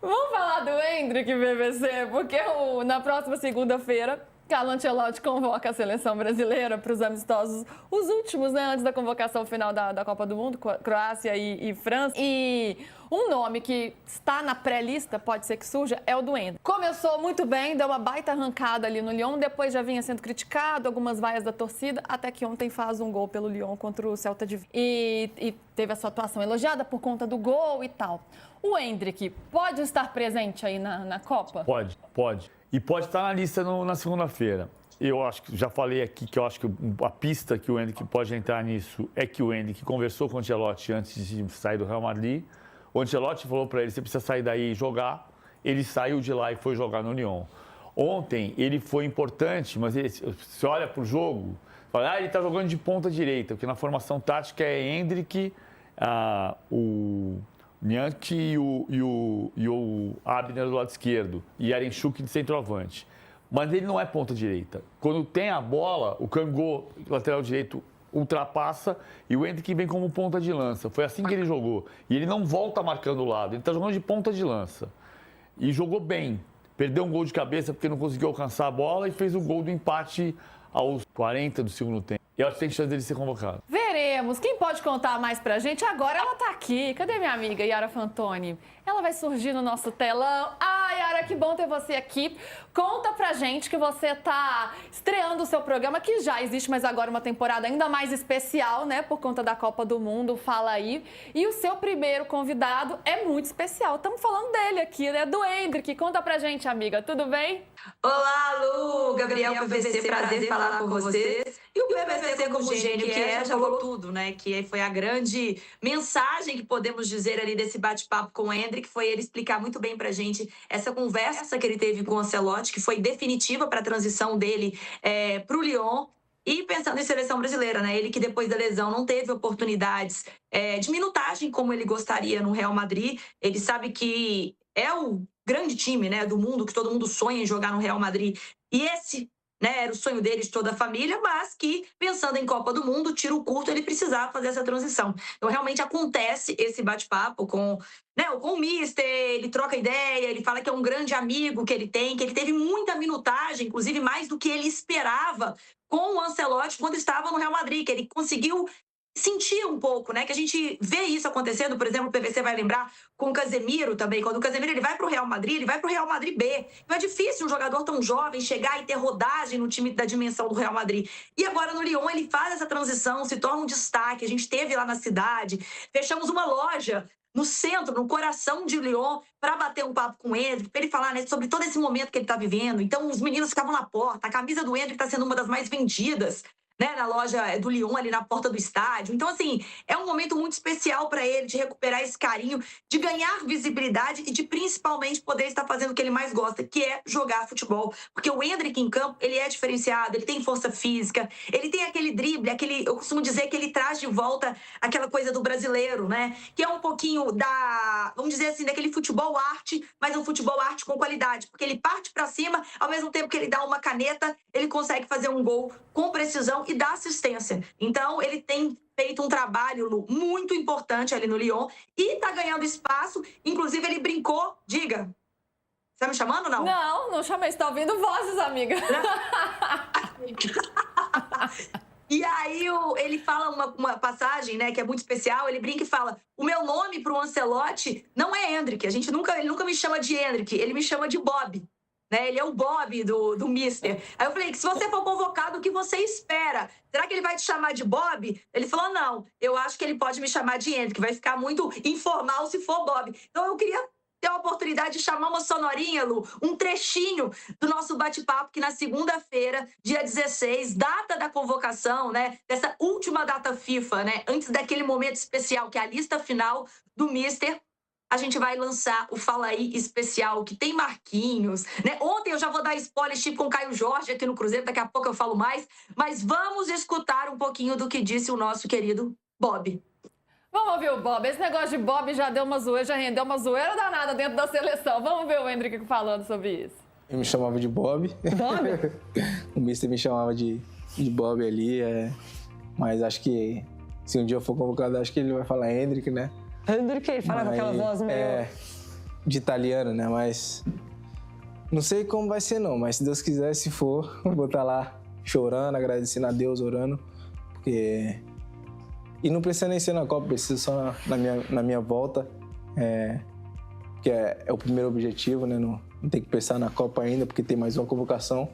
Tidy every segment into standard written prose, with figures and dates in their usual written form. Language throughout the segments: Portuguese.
Vamos falar do Endrick, BBC, porque na próxima segunda-feira, Carlo Ancelotti convoca a seleção brasileira para os amistosos, os últimos, né, antes da convocação final da Copa do Mundo, Croácia e França. E um nome que está na pré-lista, pode ser que surja, é o do Endrick. Começou muito bem, deu uma baita arrancada ali no Lyon, depois já vinha sendo criticado, algumas vaias da torcida, até que ontem faz um gol pelo Lyon contra o Celta de Vigo. E teve a sua atuação elogiada por conta do gol e tal. O Endrick pode estar presente aí na Copa? Pode. E pode estar na lista na segunda-feira. Eu acho que já falei aqui que eu acho que a pista que o Endrick pode entrar nisso é que o Endrick conversou com o Ancelotti antes de sair do Real Madrid. O Ancelotti falou para ele: você precisa sair daí e jogar. Ele saiu de lá e foi jogar no Lyon. Ontem ele foi importante, mas você olha para o jogo, fala, ele está jogando de ponta direita, porque na formação tática é Endrick, o Nianque e o Abner do lado esquerdo e Arenchuk de centroavante. Mas ele não é ponta direita. Quando tem a bola, o Kangô, lateral direito, ultrapassa e o Endrick vem como ponta de lança. Foi assim que ele jogou. E ele não volta marcando o lado, ele está jogando de ponta de lança. E jogou bem. Perdeu um gol de cabeça porque não conseguiu alcançar a bola e fez o gol do empate aos 40 do segundo tempo. E acho que tem chance dele ser convocado. Veremos. Quem pode contar mais pra gente? Agora ela tá aqui. Cadê minha amiga Yara Fantoni? Ela vai surgir no nosso telão. Yara, que bom ter você aqui. Conta pra gente que você tá estreando o seu programa, que já existe, mas agora uma temporada ainda mais especial, né? Por conta da Copa do Mundo. Fala aí. E o seu primeiro convidado é muito especial. Estamos falando dele aqui, né? Do Endrick. Conta pra gente, amiga. Tudo bem? Olá, Lu! Gabriel PVC, prazer falar com vocês. E o PVC, como gênio que é, já falou tudo, né? Que foi a grande mensagem que podemos dizer ali desse bate-papo com o Endrick, foi ele explicar muito bem pra gente essa conversa que ele teve com o Ancelotti, que foi definitiva para a transição dele pro Lyon. E pensando em seleção brasileira, né? Ele que depois da lesão não teve oportunidades de minutagem como ele gostaria no Real Madrid. Ele sabe que é o grande time, né, do mundo, que todo mundo sonha em jogar no Real Madrid. E esse, né, era o sonho dele, de toda a família, mas que, pensando em Copa do Mundo, tiro curto, ele precisava fazer essa transição. Então, realmente acontece esse bate-papo com o Mister, ele troca ideia, ele fala que é um grande amigo que ele tem, que ele teve muita minutagem, inclusive mais do que ele esperava com o Ancelotti quando estava no Real Madrid, que ele conseguiu sentir um pouco, né? Que a gente vê isso acontecendo, por exemplo, o PVC vai lembrar com o Casemiro também, quando o Casemiro ele vai para o Real Madrid, ele vai para o Real Madrid B. Então é difícil um jogador tão jovem chegar e ter rodagem no time da dimensão do Real Madrid. E agora no Lyon ele faz essa transição, se torna um destaque, a gente teve lá na cidade, fechamos uma loja no centro, no coração de Lyon, para bater um papo com o Endrick, para ele falar, né, sobre todo esse momento que ele está vivendo. Então os meninos ficavam na porta, a camisa do Endrick está sendo uma das mais vendidas, né, na loja do Lyon, ali na porta do estádio. Então, assim, é um momento muito especial para ele de recuperar esse carinho, de ganhar visibilidade e de principalmente poder estar fazendo o que ele mais gosta, que é jogar futebol. Porque o Endrick em campo, ele é diferenciado, ele tem força física, ele tem aquele drible, eu costumo dizer que ele traz de volta aquela coisa do brasileiro, né? Que é um pouquinho vamos dizer assim, daquele futebol arte, mas um futebol arte com qualidade. Porque ele parte para cima, ao mesmo tempo que ele dá uma caneta, ele consegue fazer um gol com precisão e dar assistência. Então, ele tem feito um trabalho, Lu, muito importante ali no Lyon e tá ganhando espaço. Inclusive, ele brincou. Diga. Você tá me chamando ou não? Não chamei. Você tá ouvindo vozes, amiga. E aí ele fala uma passagem, né, que é muito especial. Ele brinca e fala: o meu nome pro Ancelotti não é Endrick. Ele nunca me chama de Endrick. Ele me chama de Bob. Né? Ele é o Bob do Mister. Aí eu falei que se você for convocado, o que você espera? Será que ele vai te chamar de Bob? Ele falou, não, eu acho que ele pode me chamar de Endrick, vai ficar muito informal se for Bob. Então eu queria ter a oportunidade de chamar uma sonorinha, Lu, um trechinho do nosso bate-papo, que na segunda-feira, dia 16, data da convocação, né, dessa última data FIFA, né, antes daquele momento especial, que é a lista final do Mister, a gente vai lançar o Fala Aí especial, que tem Marquinhos, né? Ontem eu já vou dar spoiler, estive com o Caio Jorge aqui no Cruzeiro, daqui a pouco eu falo mais, mas vamos escutar um pouquinho do que disse o nosso querido Bob. Vamos ouvir o Bob. Esse negócio de Bob já deu uma zoeira, já rendeu uma zoeira danada dentro da seleção. Vamos ver o Endrick falando sobre isso. Eu me chamava de Bob. Bob? O Mister me chamava de Bob ali, mas acho que se um dia eu for convocado, acho que ele vai falar Endrick, né? Endrick, ele fala com aquela voz meio... de italiano, né? Mas não sei como vai ser, não. Mas se Deus quiser, se for, eu vou estar lá chorando, agradecendo a Deus, orando. Porque... E não precisa nem ser na Copa, precisa só na minha volta. Que é o primeiro objetivo, né? Não tem que pensar na Copa ainda, porque tem mais uma convocação.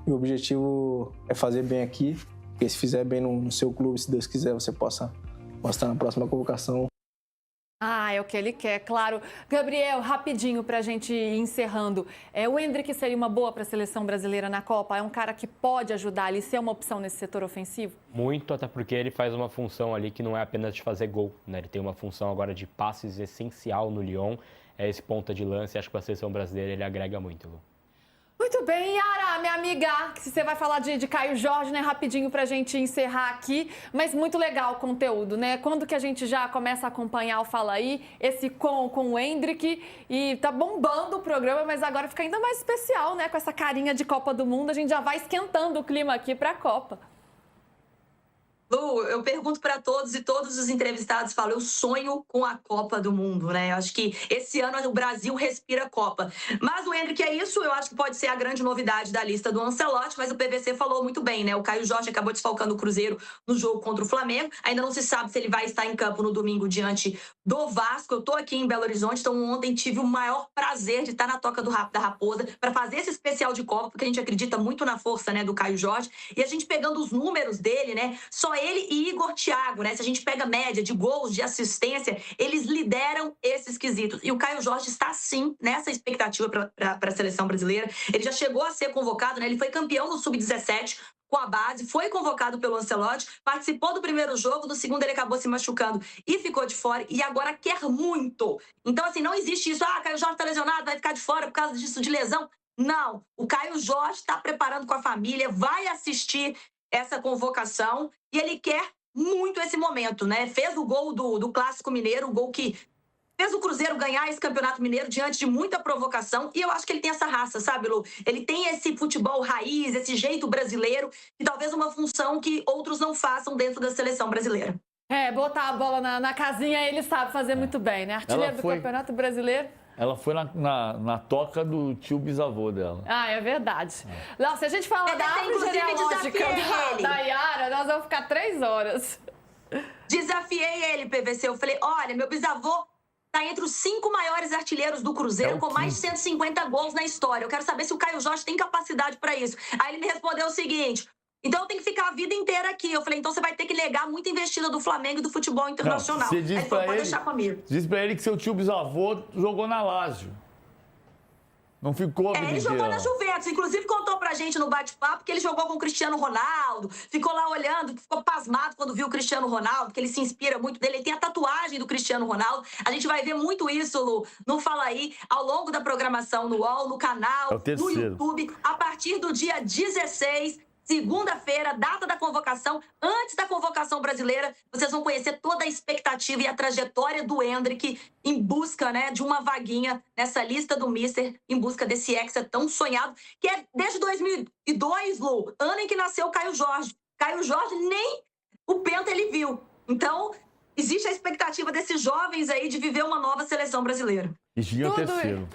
E o objetivo é fazer bem aqui. Porque se fizer bem no seu clube, se Deus quiser, você possa mostrar na próxima convocação. Ah, é o que ele quer, claro. Gabriel, rapidinho para a gente ir encerrando. O Endrick seria uma boa para a seleção brasileira na Copa? É um cara que pode ajudar ali, ser uma opção nesse setor ofensivo? Muito, até porque ele faz uma função ali que não é apenas de fazer gol, né? Ele tem uma função agora de passes essencial no Lyon. É esse ponta de lance, acho que para a seleção brasileira ele agrega muito, Lu. Muito bem, Yara, minha amiga, se você vai falar de Caio Jorge, né, rapidinho pra gente encerrar aqui, mas muito legal o conteúdo, né? Quando que a gente já começa a acompanhar o Fala Aí, esse com o Endrick, e tá bombando o programa, mas agora fica ainda mais especial, né? Com essa carinha de Copa do Mundo, a gente já vai esquentando o clima aqui pra Copa. Lu, eu pergunto para todos e todos os entrevistados falam, eu sonho com a Copa do Mundo, né? Eu acho que esse ano o Brasil respira Copa. Mas o Endrick é isso, eu acho que pode ser a grande novidade da lista do Ancelotti, mas o PVC falou muito bem, né? O Caio Jorge acabou desfalcando o Cruzeiro no jogo contra o Flamengo, ainda não se sabe se ele vai estar em campo no domingo diante do Vasco. Eu tô aqui em Belo Horizonte, então ontem tive o maior prazer de estar na Toca da Raposa para fazer esse especial de Copa, porque a gente acredita muito na força, né, do Caio Jorge, e a gente pegando os números dele, né? Só ele e Igor Thiago, né? Se a gente pega a média de gols, de assistência, eles lideram esses quesitos. E o Caio Jorge está, sim, nessa expectativa para a seleção brasileira. Ele já chegou a ser convocado, né? Ele foi campeão no Sub-17 com a base, foi convocado pelo Ancelotti, participou do primeiro jogo, no segundo ele acabou se machucando e ficou de fora, e agora quer muito. Então, assim, não existe isso, Caio Jorge está lesionado, vai ficar de fora por causa disso de lesão. Não, o Caio Jorge está preparando com a família, vai assistir essa convocação e ele quer muito esse momento, né? Fez o gol do Clássico Mineiro, o gol que fez o Cruzeiro ganhar esse Campeonato Mineiro diante de muita provocação, e eu acho que ele tem essa raça, sabe, Lu? Ele tem esse futebol raiz, esse jeito brasileiro, e talvez uma função que outros não façam dentro da seleção brasileira. Botar a bola na casinha ele sabe fazer muito bem, né? Artilheiro do Campeonato Brasileiro. Ela foi na toca do tio bisavô dela. É verdade. Não, se a gente falar da árvore genealógica da Yara, nós vamos ficar 3 horas. Desafiei ele, PVC. Eu falei, olha, meu bisavô está entre os 5 maiores artilheiros do Cruzeiro, com mais de 150 gols na história. Eu quero saber se o Caio Jorge tem capacidade para isso. Aí ele me respondeu o seguinte... Então eu tenho que ficar a vida inteira aqui. Eu falei, então você vai ter que negar muita investida do Flamengo e do futebol internacional. Você diz pra ele, pode deixar comigo. Diz pra ele que seu tio bisavô jogou na Lazio. Não ficou a vida Ele inteira, jogou na não. Juventus. Inclusive contou pra gente no bate-papo que ele jogou com o Cristiano Ronaldo. Ficou lá olhando, ficou pasmado quando viu o Cristiano Ronaldo, que ele se inspira muito dele. Ele tem a tatuagem do Cristiano Ronaldo. A gente vai ver muito isso, Lu, no Fala Aí, ao longo da programação no UOL, no canal, no YouTube, a partir do dia 16... Segunda-feira, data da convocação, antes da convocação brasileira, vocês vão conhecer toda a expectativa e a trajetória do Endrick em busca, né, de uma vaguinha nessa lista do Mister, em busca desse hexa tão sonhado, que é desde 2002, Lu, ano em que nasceu o Caio Jorge. Caio Jorge nem o Penta ele viu. Então, existe a expectativa desses jovens aí de viver uma nova seleção brasileira.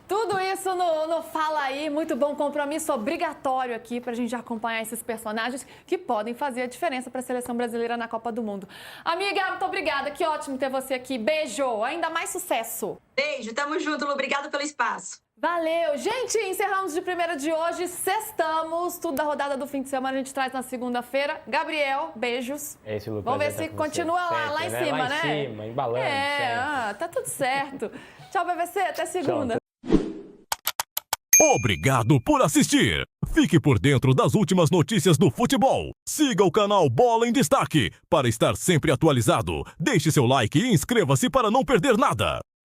Tudo isso no Fala Aí, muito bom, compromisso obrigatório aqui pra gente acompanhar esses personagens que podem fazer a diferença para a seleção brasileira na Copa do Mundo. Amiga, muito obrigada, que ótimo ter você aqui. Beijo, ainda mais sucesso. Beijo, tamo junto, Lu, obrigada pelo espaço. Valeu! Gente, encerramos de primeira de hoje, sextamos, tudo da rodada do fim de semana a gente traz na segunda-feira. Gabriel, beijos. É esse, Lu, vamos ver se continua lá em cima, né? Lá em cima, embalando. Tá tudo certo. Tchau, PVC, até segunda. Obrigado por assistir. Fique por dentro das últimas notícias do futebol. Siga o canal Bola em Destaque para estar sempre atualizado. Deixe seu like e inscreva-se para não perder nada.